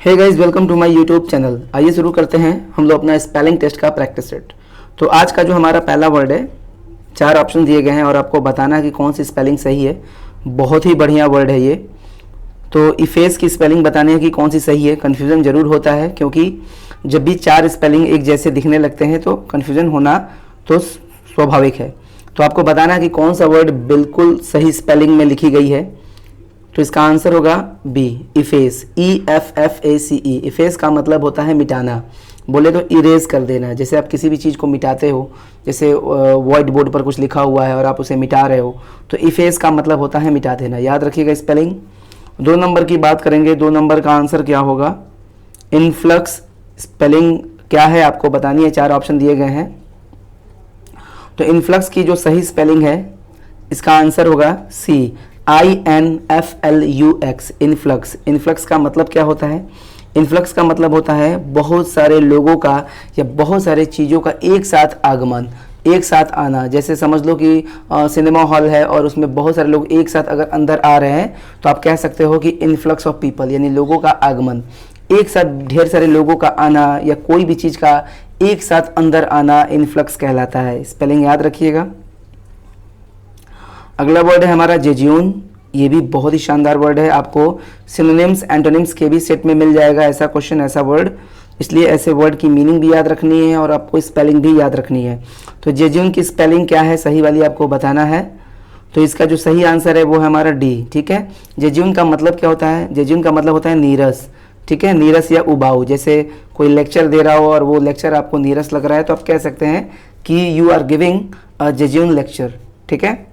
Hey guys, welcome to my YouTube channel. आइए शुरू करते हैं हम लोग अपना स्पेलिंग टेस्ट का प्रैक्टिस सेट। तो आज का जो हमारा पहला वर्ड है, 4 ऑप्शन दिए गए हैं और आपको बताना है कि कौन सी स्पेलिंग सही है। बहुत ही बढ़िया वर्ड है ये। तो इफेस की स्पेलिंग बतानी है कि कौन सी सही है। कन्फ्यूज़न ज़रूर होता है क्योंकि जब भी 4 स्पेलिंग एक जैसे दिखने लगते हैं तो कन्फ्यूज़न होना तो स्वाभाविक है। तो आपको बताना है कि कौन सा वर्ड बिल्कुल सही स्पेलिंग में लिखी गई है। तो इसका आंसर होगा बी, इफेस। EFFACE। इफेस का मतलब होता है मिटाना। बोले तो इरेज कर देना। जैसे आप किसी भी चीज़ को मिटाते हो, जैसे व्हाइट बोर्ड पर कुछ लिखा हुआ है और आप उसे मिटा रहे हो, तो इफेस का मतलब होता है मिटा देना। याद रखिएगा स्पेलिंग। 2 नंबर की बात करेंगे। 2 नंबर का आंसर क्या होगा? इनफ्लक्स। स्पेलिंग क्या है आपको बतानी है। 4 ऑप्शन दिए गए हैं। तो इनफ्लक्स की जो सही स्पेलिंग है, इसका आंसर होगा सी, INFLUX। इनफ्लक्स। इनफ्लक्स का मतलब क्या होता है? इनफ्लक्स का मतलब होता है बहुत सारे लोगों का या बहुत सारे चीज़ों का एक साथ आगमन, एक साथ आना। जैसे समझ लो कि सिनेमा हॉल है और उसमें बहुत सारे लोग एक साथ अगर अंदर आ रहे हैं तो आप कह सकते हो कि इनफ्लक्स ऑफ पीपल, यानी लोगों का आगमन। एक साथ ढेर सारे लोगों का आना या कोई भी चीज़ का एक साथ अंदर आना इनफ्लक्स कहलाता है। स्पेलिंग याद रखिएगा। अगला वर्ड है हमारा जेज्यून। ये भी बहुत ही शानदार वर्ड है। आपको सिनोनिम्स एंटोनिम्स के भी सेट में मिल जाएगा ऐसा क्वेश्चन, ऐसा वर्ड। इसलिए ऐसे वर्ड की मीनिंग भी याद रखनी है और आपको स्पेलिंग भी याद रखनी है। तो जेज्यून की स्पेलिंग क्या है सही वाली आपको बताना है। तो इसका जो सही आंसर है वो है हमारा डी। ठीक है। जेज्यून का मतलब क्या होता है? जेज्यून का मतलब होता है नीरस। ठीक है, नीरस या उबाऊ। जैसे कोई लेक्चर दे रहा हो और वो लेक्चर आपको नीरस लग रहा है तो आप कह सकते हैं कि you are giving a jejune lecture. ठीक है।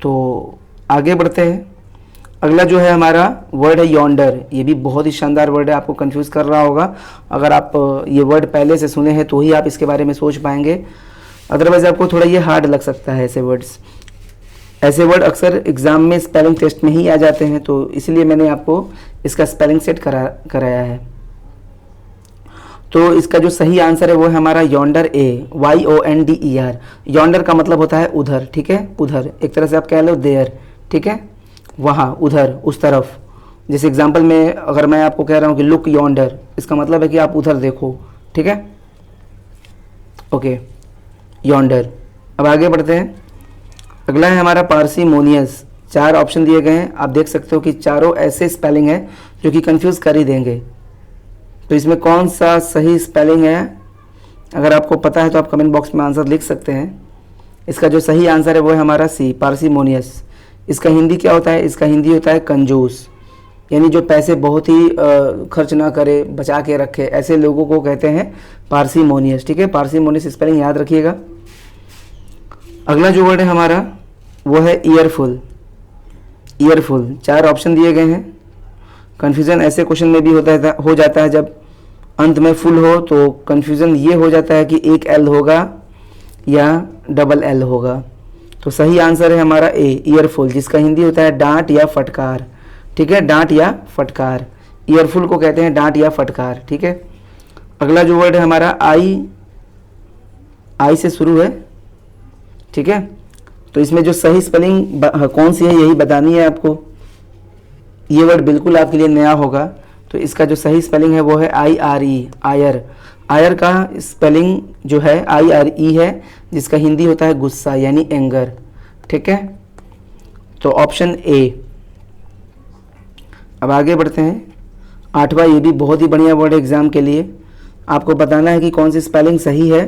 तो आगे बढ़ते हैं। अगला जो है हमारा वर्ड है यॉन्डर। ये भी बहुत ही शानदार वर्ड है। आपको कंफ्यूज कर रहा होगा। अगर आप ये वर्ड पहले से सुने हैं तो ही आप इसके बारे में सोच पाएंगे, अदरवाइज आपको थोड़ा ये हार्ड लग सकता है। ऐसे वर्ड अक्सर एग्जाम में स्पेलिंग टेस्ट में ही आ जाते हैं, तो इसलिए मैंने आपको इसका स्पेलिंग सेट कराया है। तो इसका जो सही आंसर है वो है हमारा यॉन्डर, YONDER। यॉन्डर का मतलब होता है उधर। ठीक है, उधर। एक तरह से आप कह लो देयर। ठीक है, वहाँ, उधर, उस तरफ। जैसे एग्जांपल में अगर मैं आपको कह रहा हूँ कि लुक यॉन्डर, इसका मतलब है कि आप उधर देखो। ठीक है, ओके, यॉन्डर। अब आगे बढ़ते हैं। अगला है हमारा पार्सीमोनियस। 4 ऑप्शन दिए गए हैं। आप देख सकते हो कि चारों ऐसे स्पेलिंग है जो कि कंफ्यूज कर ही देंगे। तो इसमें कौन सा सही स्पेलिंग है? अगर आपको पता है तो आप कमेंट बॉक्स में आंसर लिख सकते हैं। इसका जो सही आंसर है वो है हमारा सी, पार्सीमोनियस। इसका हिंदी क्या होता है? इसका हिंदी होता है कंजूस, यानी जो पैसे बहुत ही खर्च ना करे, बचा के रखे, ऐसे लोगों को कहते हैं पार्सीमोनियस। ठीक है, पार्सीमोनियस स्पेलिंग याद रखिएगा। अगला जो वर्ड है हमारा वो है ईयरफुल। ईयरफुल। 4 ऑप्शन दिए गए हैं। कन्फ्यूज़न ऐसे क्वेश्चन में भी हो जाता है जब अंत में फुल हो, तो कन्फ्यूज़न ये हो जाता है कि एक एल होगा या डबल एल होगा। तो सही आंसर है हमारा ए, ईयरफुल, जिसका हिंदी होता है डांट या फटकार। ठीक है, डांट या फटकार। ईयरफुल को कहते हैं डांट या फटकार। ठीक है। अगला जो वर्ड है हमारा आई से शुरू है। ठीक है, तो इसमें जो सही स्पेलिंग कौन सी है यही बतानी है आपको। ये वर्ड बिल्कुल आपके लिए नया होगा। तो इसका जो सही स्पेलिंग है वो है IRE, आयर। आयर का स्पेलिंग जो है IRE है, जिसका हिंदी होता है गुस्सा, यानी एंगर। ठीक है, तो ऑप्शन ए। अब आगे बढ़ते हैं। 8वां, ये भी बहुत ही बढ़िया वर्ड है एग्जाम के लिए। आपको बताना है कि कौन सी स्पेलिंग सही है।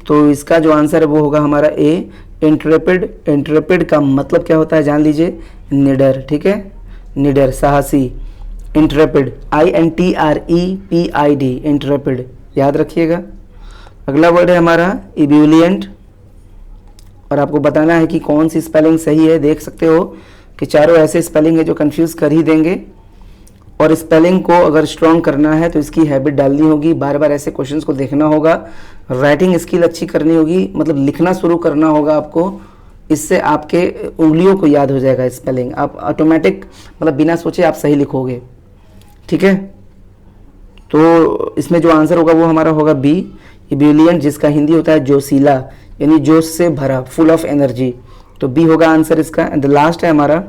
तो इसका जो आंसर है वो होगा हमारा ए, इंट्रेपिड। इंट्रेपिड का मतलब क्या होता है जान लीजिए, निडर। ठीक है, निडर, साहसी। Intrepid, INTREPID, Intrepid. याद रखिएगा। अगला वर्ड है हमारा इब्यूलिएंट, और आपको बताना है कि कौन सी स्पेलिंग सही है। देख सकते हो कि चारों ऐसे स्पेलिंग है जो कंफ्यूज कर ही देंगे, और स्पेलिंग को अगर स्ट्रॉन्ग करना है तो इसकी हैबिट डालनी होगी, बार बार ऐसे क्वेश्चंस को देखना होगा, राइटिंग स्किल अच्छी करनी होगी, मतलब लिखना शुरू करना होगा आपको। इससे आपके उंगलियों को याद हो जाएगा स्पेलिंग। आप ऑटोमेटिक, मतलब बिना सोचे आप सही लिखोगे। ठीक है, तो इसमें जो आंसर होगा वो हमारा होगा बी, इब्यूलिएंट, जिसका हिंदी होता है जोशीला, यानी जोश से भरा, फुल ऑफ एनर्जी। तो बी होगा आंसर इसका। एंड द लास्ट है हमारा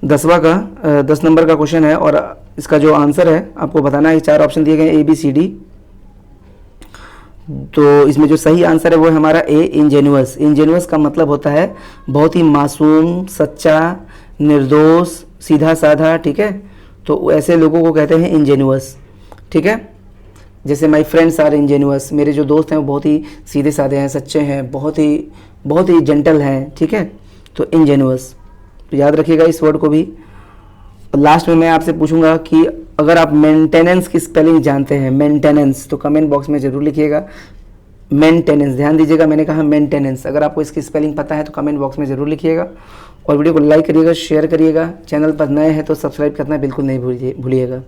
10वां का 10 नंबर का क्वेश्चन है और इसका जो आंसर है आपको बताना है। 4 ऑप्शन दिए गए हैं ABCD, तो इसमें जो सही आंसर है वो है हमारा ए, इंजेनुअस। इंजेनुअस का मतलब होता है बहुत ही मासूम, सच्चा, निर्दोष, सीधा साधा, ठीक है। तो ऐसे लोगों को कहते हैं इंजेनुअस, ठीक है। जैसे माई फ्रेंड्स आर इंजेनुअस, मेरे जो दोस्त हैं वो बहुत ही सीधे साधे हैं, सच्चे हैं, बहुत ही जेंटल हैं, ठीक है। तो इंजेनुअस, तो याद रखिएगा इस वर्ड को भी। और लास्ट में मैं आपसे पूछूंगा कि अगर आप मेंटेनेंस की स्पेलिंग जानते हैं, मेंटेनेंस, तो कमेंट बॉक्स में ज़रूर लिखिएगा। मेंटेनेंस, ध्यान दीजिएगा, मैंने कहा मेंटेनेंस। अगर आपको इसकी स्पेलिंग पता है तो कमेंट बॉक्स में ज़रूर लिखिएगा। और वीडियो को लाइक करिएगा, शेयर करिएगा। चैनल पर नए हैं तो सब्सक्राइब करना बिल्कुल नहीं भूलिएगा।